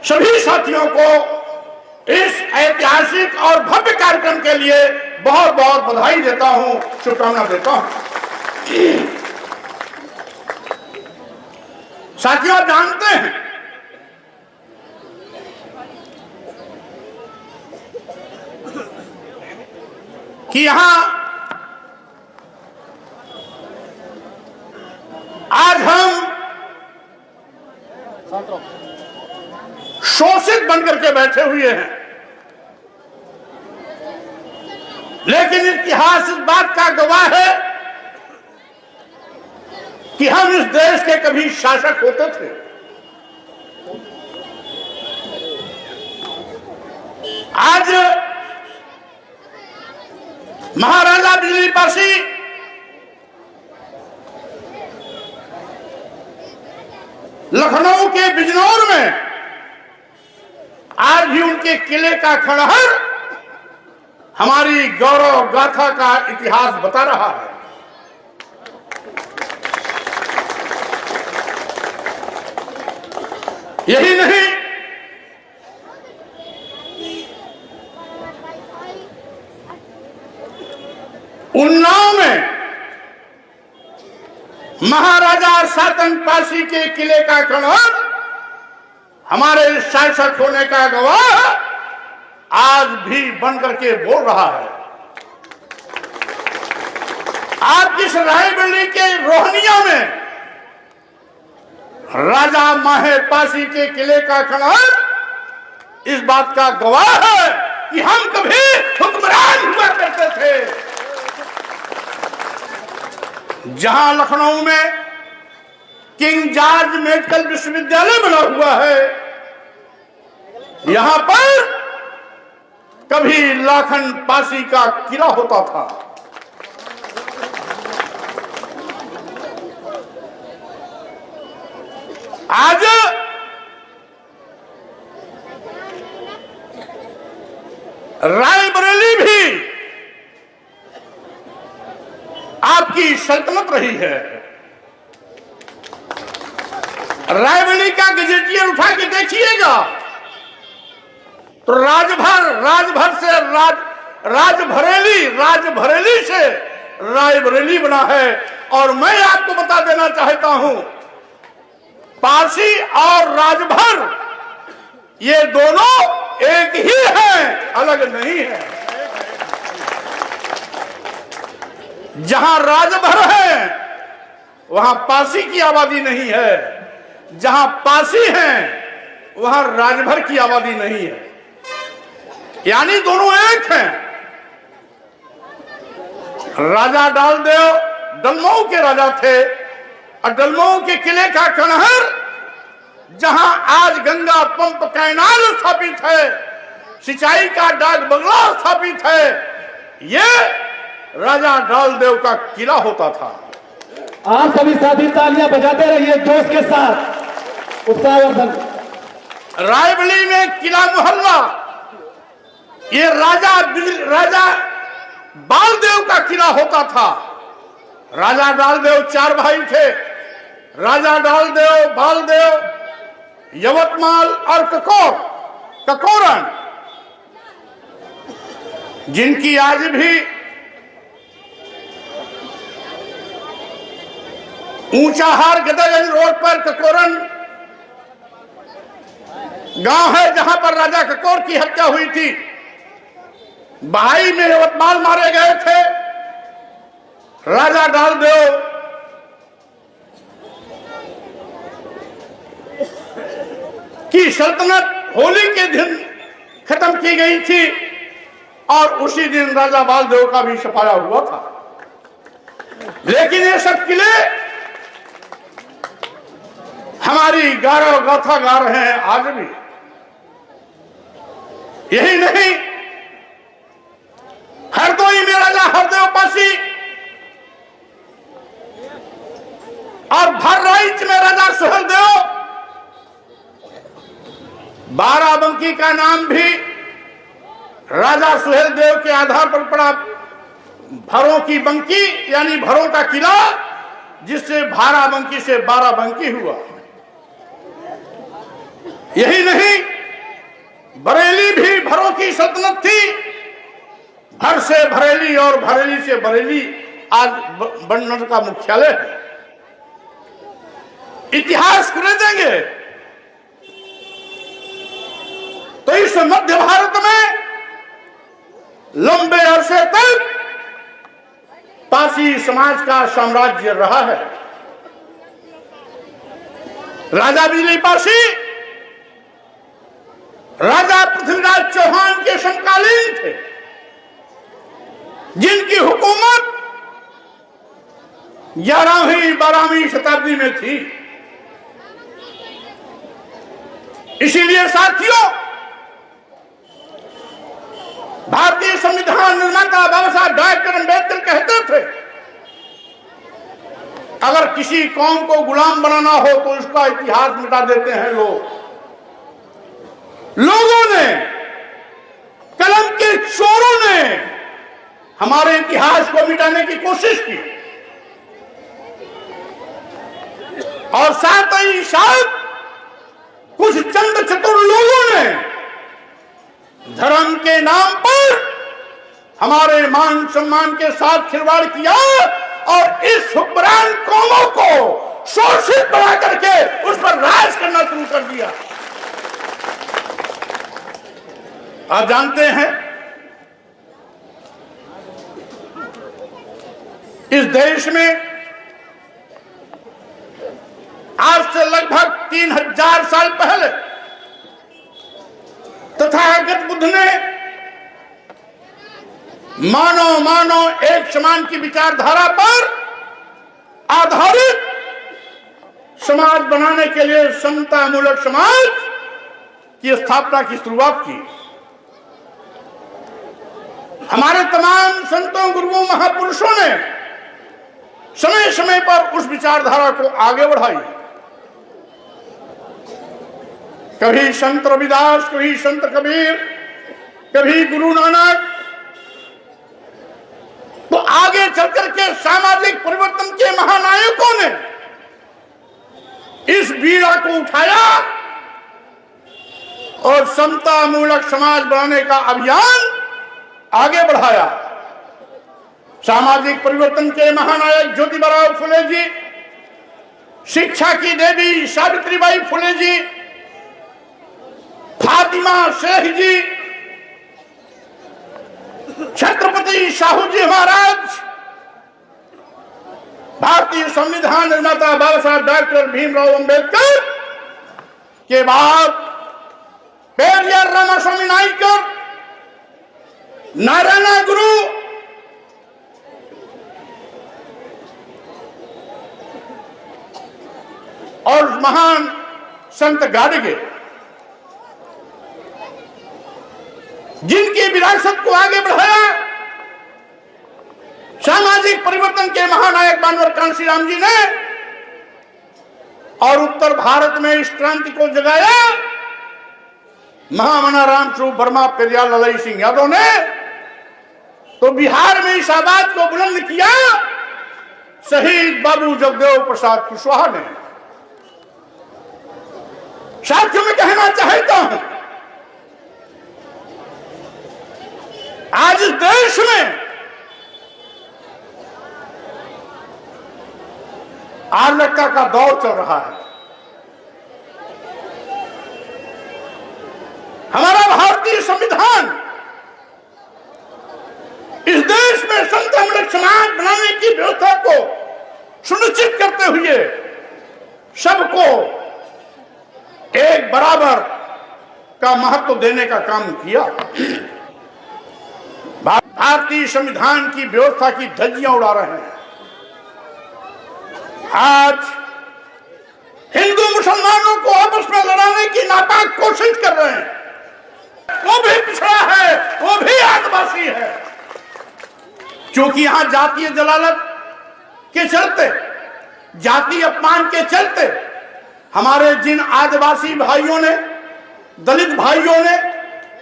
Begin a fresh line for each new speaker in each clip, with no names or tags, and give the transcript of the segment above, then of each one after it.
सभी साथियों को इस ऐतिहासिक और भव्य कार्यक्रम के लिए बहुत बहुत बधाई देता हूं, शुभकामना देता हूं। साथियों, आप जानते हैं कि यहां आज हम शोषित बनकर के बैठे हुए हैं, लेकिन इतिहास इस बात का गवाह है कि हम इस देश के कभी शासक होते थे। आज महाराजा बिजली पासी लखनऊ के बिजनौर में आज भी उनके किले का खंडहर हमारी गौरव गाथा का इतिहास बता रहा है। यही नहीं, उन्नाव में महाराजा सातन पासी के किले का खंडहर हमारे शासक होने का गवाह आज भी बनकर के बोल रहा है। आज इस रायबरेली के रोहनिया में राजा माहे पासी के किले का खंडहर इस बात का गवाह है कि हम कभी हुक्मरान हुआ करते थे। जहां लखनऊ में किंग जॉर्ज मेडिकल विश्वविद्यालय बना हुआ है, यहां पर कभी लाखन पासी का किला होता था। आज रायबरेली भी आपकी सल्तनत रही है। रायबरेली का गजेटियर उठा के देखिएगा तो राजभरेली से रायबरेली बना है। और मैं आपको बता देना चाहता हूं, पारसी और राजभर ये दोनों एक ही हैं, अलग नहीं है। जहां राजभर है वहां पासी की आबादी नहीं है, जहां पासी हैं वहां राजभर की आबादी नहीं है, यानी दोनों एक हैं। राजा डालदेव दलमऊ के राजा थे और दलमऊ के किले का खंडहर जहां आज गंगा पंप कैनाल स्थापित है, सिंचाई का डाक बंगला स्थापित है, ये राजा डालदेव का किला होता था।
आप सभी साथी तालियां बजाते रहिए जोश के साथ, उत्साहवर्धन।
रायबरेली में किला मोहल्ला ये राजा बालदेव का किला होता था। राजा डालदेव 4 भाई थे, राजा डालदेव, बालदेव, यवतमाल और ककोरन, जिनकी आज भी ऊंचाहार गदरगंज रोड पर ककोरन गांव है, जहां पर राजा ककोर की हत्या हुई थी। बहाई में यवतमाल मारे गए थे। राजा डालदेव की सल्तनत होली के दिन खत्म की गई थी और उसी दिन राजा बालदेव का भी सफाया हुआ था। लेकिन ये सब किले हमारी गौरव गाथा गा रहे हैं आज भी। यही नहीं, हरदोई में राजा हरदेव पासी और भरराइच में राजा सुहेलदेव, बाराबंकी का नाम भी राजा सुहेलदेव के आधार पर पड़ा। भरों की बंकी यानी भरों का किला, जिससे बाराबंकी से बाराबंकी हुआ। यही नहीं, की सल्तनत थी, भर से भरेली और भरेली से बरेली आज बन्नर का मुख्यालय है। इतिहास खुले देंगे तो इस मध्य भारत में लंबे अरसे तक पारसी समाज का साम्राज्य रहा है। राजा बिजली पारसी राजा पृथ्वीराज चौहान के समकालीन थे, जिनकी हुकूमत 11वीं 12वीं शताब्दी में थी। इसीलिए साथियों, भारतीय संविधान निर्माता बाबा साहब डॉक्टर अम्बेडकर कहते थे, अगर किसी कौम को गुलाम बनाना हो तो उसका इतिहास मिटा देते हैं लोग। लोगों ने, कलम के चोरों ने हमारे इतिहास को मिटाने की कोशिश की और साथ ही साथ कुछ चंद चतुर लोगों ने धर्म के नाम पर हमारे मान सम्मान के साथ खिलवाड़ किया और इस हुक्मरान कौमों को शोषित बना करके उस पर राज करना शुरू कर दिया। आप जानते हैं, इस देश में आज से लगभग 3000 साल पहले तथागत बुद्ध ने मानव एक समान की विचारधारा पर आधारित समाज बनाने के लिए समतामूलक समाज की स्थापना की शुरुआत की। हमारे तमाम संतों, गुरुओं, महापुरुषों ने समय समय पर उस विचारधारा को आगे बढ़ाई। कभी संत रविदास, कभी संत कबीर, कभी गुरु नानक, तो आगे चलकर के सामाजिक परिवर्तन के महानायकों ने इस बीड़ा को उठाया और समतामूलक समाज बनाने का अभियान आगे बढ़ाया। सामाजिक परिवर्तन के महानायक ज्योतिबा फुले जी, शिक्षा की देवी सावित्रीबाई फुले जी, फातिमा शेख जी, छत्रपति साहू जी महाराज, भारतीय संविधान निर्माता बाबा साहब डॉक्टर भीमराव अंबेडकर के बाद पेरियार रामास्वामी नायकर, नारायण गुरु, और महान संत गाडगे, जिनकी विरासत को आगे बढ़ाया सामाजिक परिवर्तन के महानायक बानवर कांशीराम जी ने, और उत्तर भारत में इस क्रांति को जगाया महामना राम स्वरूप वर्मा, पेरियार ललई सिंह यादव ने, तो बिहार में इस आवाज को बुलंद किया शहीद बाबू जगदेव प्रसाद कुशवाहा ने। साथियों, में कहना चाहता हूं, आज इस देश में आर्लका का दौर चल रहा है। हमारा भारतीय संविधान इस देश में समतामूलक समाज बनाने की व्यवस्था को सुनिश्चित करते हुए सबको एक बराबर का महत्व देने का काम किया। भारतीय संविधान की व्यवस्था की धज्जियां उड़ा रहे हैं। आज हिंदू मुसलमानों को आपस में लड़ाने की नापाक कोशिश कर रहे हैं। वो भी पिछड़ा है, वो भी आदिवासी है, क्योंकि यहां जातीय जलालत के चलते, जातीय अपमान के चलते हमारे जिन आदिवासी भाइयों ने, दलित भाइयों ने,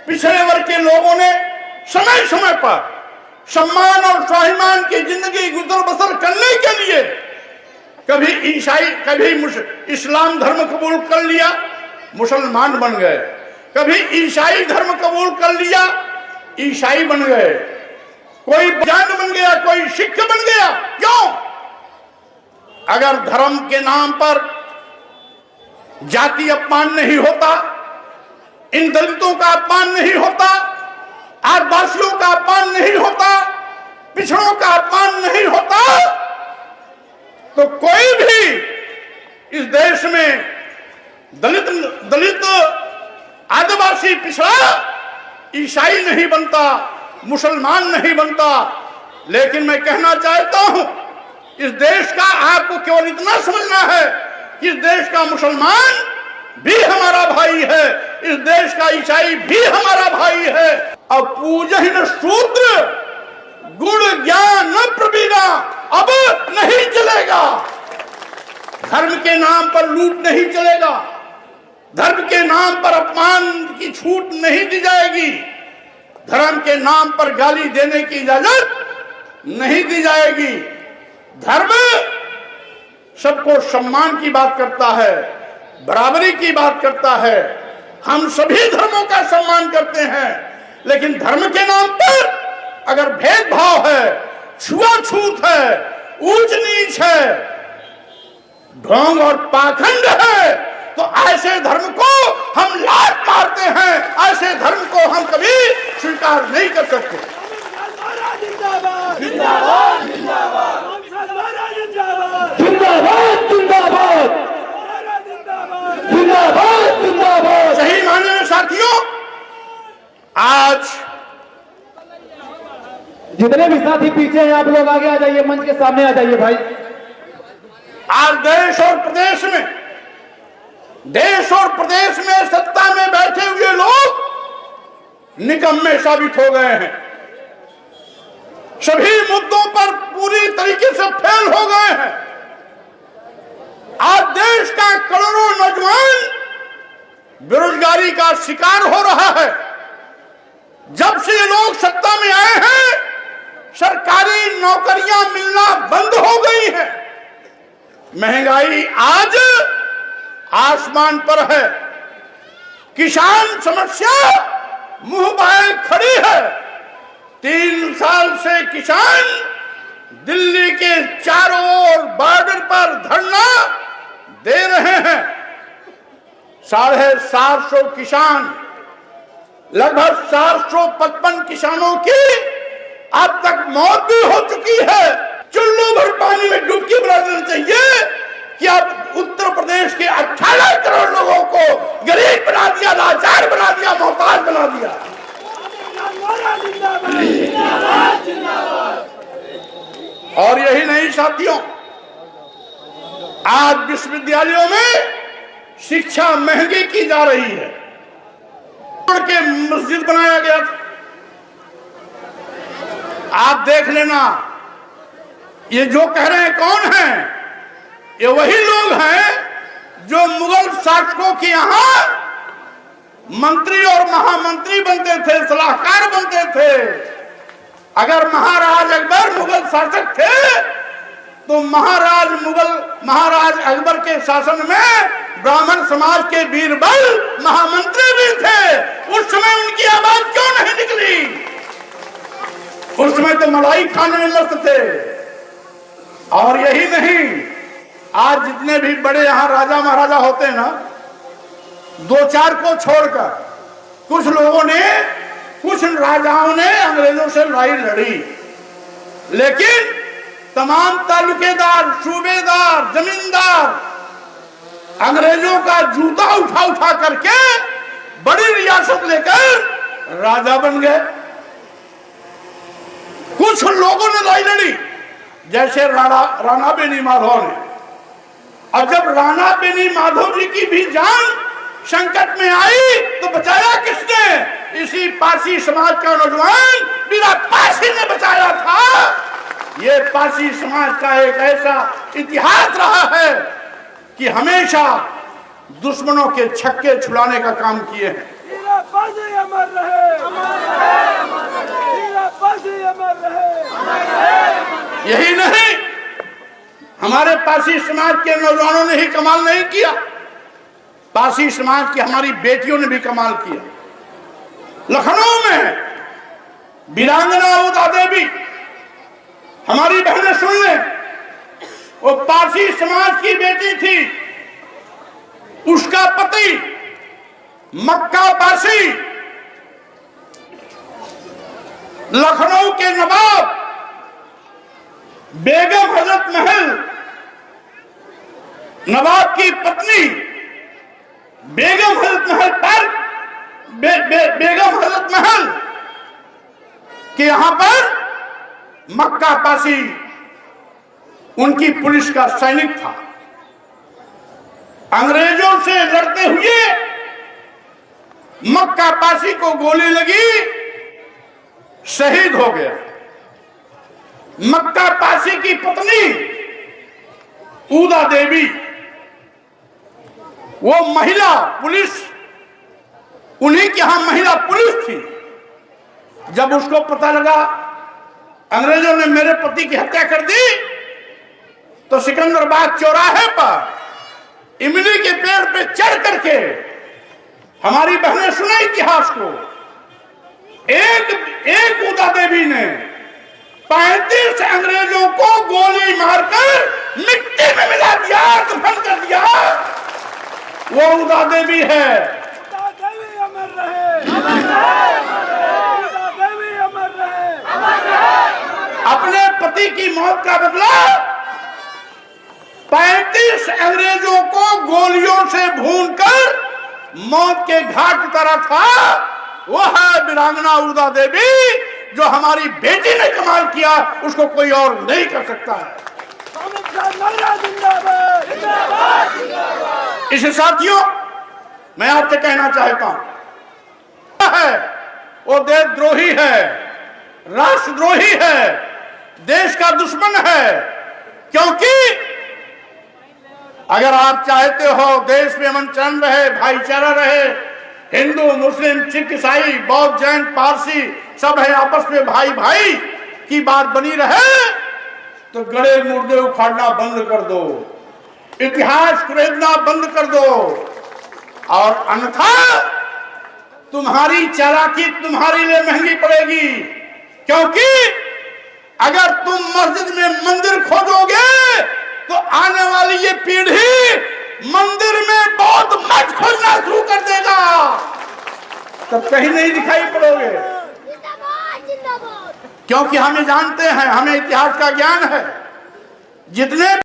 पिछड़े वर्ग के लोगों ने समय समय पर सम्मान और स्वाभिमान की जिंदगी गुजर बसर करने के लिए कभी ईसाई, कभी इस्लाम धर्म कबूल कर लिया, मुसलमान बन गए, कभी ईसाई धर्म कबूल कर लिया, ईसाई बन गए, कोई जैन बन गया, कोई सिख बन गया। क्यों? अगर धर्म के नाम पर जाति अपमान नहीं होता, इन दलितों का अपमान नहीं होता, आदिवासियों का अपमान नहीं होता, पिछड़ों का अपमान नहीं होता, तो कोई भी इस देश में दलित आदिवासी पिछड़ा ईसाई नहीं बनता, मुसलमान नहीं बनता। लेकिन मैं कहना चाहता हूं, इस देश का आपको केवल इतना समझना है कि इस देश का मुसलमान भी हमारा भाई है, इस देश का ईसाई भी हमारा भाई है। अब पूजन शूद्र गुण ज्ञान न प्रवीणा अब नहीं चलेगा। धर्म के नाम पर लूट नहीं चलेगा, धर्म के नाम पर अपमान की छूट नहीं दी जाएगी, धर्म के नाम पर गाली देने की इजाजत नहीं दी जाएगी। धर्म सबको सम्मान की बात करता है, बराबरी की बात करता है। हम सभी धर्मों का सम्मान करते हैं, लेकिन धर्म के नाम पर अगर भेदभाव है, छुआछूत है, ऊंच नीच है, ढोंग और पाखंड है, तो ऐसे धर्म को हम लात मारते हैं, ऐसे धर्म को हम कभी स्वीकार नहीं कर सकते।
जिंदाबाद जिंदाबाद जिंदाबाद जिंदाबाद जिंदाबाद।
सही मायने में साथियों, आज
जितने भी साथी पीछे हैं आप लोग आगे आ जाइए, मंच के सामने आ जाइए भाई।
आज देश और प्रदेश में सत्ता में बैठे हुए लोग निकम्मे साबित हो गए हैं, सभी मुद्दों पर पूरी तरीके से फेल हो गए हैं। आज देश का करोड़ों नौजवान बेरोजगारी का शिकार हो रहा है। जब से ये लोग सत्ता में आए हैं, सरकारी नौकरियां मिलना बंद हो गई हैं, महंगाई आज आसमान पर है, किसान समस्या मुंह बाए खड़ी है। 3 साल से किसान दिल्ली के चारों ओर बॉर्डर पर धरना दे रहे हैं। 750 किसान, लगभग 455 किसानों की अब तक मौत भी हो चुकी है। चुल्लू भर पानी में डुबकी बना देना चाहिए कि अब उत्तर प्रदेश के 18 करोड़ लोगों को गरीब बना दिया, लाचार बना दिया, मोहताज बना दिया। और यही नहीं साथियों, आज विश्वविद्यालयों में शिक्षा महंगी की जा रही है। के मस्जिद बनाया गया था, आप देख लेना। ये जो कह रहे हैं कौन है? ये वही लोग हैं जो मुगल शासकों के यहां मंत्री और महामंत्री बनते थे, सलाहकार बनते थे। अगर महाराज अकबर मुगल शासक थे तो महाराज अकबर के शासन में ब्राह्मण समाज के बीरबल महामंत्री भी थे। उस समय उनकी आवाज क्यों नहीं निकली? उस समय तो मलाई खाने में मस्त थे। और यही नहीं, आज जितने भी बड़े यहाँ राजा महाराजा होते हैं ना, 2-4 को छोड़कर कुछ लोगों ने, कुछ राजाओं ने अंग्रेजों से लड़ाई लड़ी, लेकिन तमाम तालुकेदार, सूबेदार, जमींदार अंग्रेजों का जूता उठा उठा करके बड़ी रियासत लेकर राजा बन गए। कुछ लोगों ने लड़ाई लड़ी, जैसे राणा बेनी माधव ने। और जब राणा बेनी माधव जी की भी जान संकट में आई तो बचाया किसने? इसी पारसी समाज का नौजवान बिना पारसी ने बचाया था। ये पारसी समाज का एक ऐसा इतिहास रहा है कि हमेशा दुश्मनों के छक्के छुड़ाने का काम किए हैं। यही नहीं, हमारे पारसी समाज के नौजवानों ने ही कमाल नहीं किया, पारसी समाज की हमारी बेटियों ने भी कमाल किया। लखनऊ में वीरांगना उदा देवी, हमारी बहनें सुन लें, वो पारसी समाज की बेटी थी। उसका पति मक्का पारसी, लखनऊ के नवाब बेगम हजरत महल, नवाब की पत्नी बेगम हजरत महल पर बेगम हजरत महल के यहां पर मक्का पासी उनकी पुलिस का सैनिक था। अंग्रेजों से लड़ते हुए मक्का पासी को गोली लगी, शहीद हो गया। मक्का पासी की पत्नी उदा देवी, वो महिला पुलिस, उन्हीं के यहां महिला पुलिस थी। जब उसको पता लगा अंग्रेजों ने मेरे पति की हत्या कर दी, तो सिकंदराबाद चौराहे पर इमली के पेड़ पे चढ़ करके, हमारी बहनें सुने इतिहास को, एक उदा देवी ने 35 अंग्रेजों को गोली मारकर मिट्टी में मिला दिया, दफन कर दिया। वो उदा देवी है।
उदा देवी अमर रहे, अमर रहे, उदा देवी अमर रहे, अमर रहे।
अपने पति की मौत का बदला 35 अंग्रेजों को गोलियों से भूनकर मौत के घाट उतारा था। वो है वीरांगना उदा देवी, जो हमारी बेटी ने कमाल किया, उसको कोई और नहीं कर सकता है। इसे साथियों, मैं आपसे कहना चाहता हूं, वो देशद्रोही है, राष्ट्रद्रोही है, देश का दुश्मन है। क्योंकि अगर आप चाहते हो देश में अमन चैन रहे, भाईचारा रहे, हिंदू मुस्लिम सिख ईसाई बौद्ध जैन पारसी सब है आपस में भाई भाई की बात बनी रहे, तो गड़े मुर्दे उखाड़ना बंद कर दो, इतिहास खरीदना बंद कर दो, और अन्यथा तुम्हारी चालाकी तुम्हारे लिए महंगी पड़ेगी। क्योंकि अगर तुम मस्जिद में मंदिर खोदोगे तो आने वाली ये पीढ़ी मंदिर में बौद्ध मठ खोजना शुरू कर देगा, तब कहीं नहीं दिखाई पड़ोगे। क्योंकि हमें जानते हैं, हमें इतिहास का ज्ञान है। जितने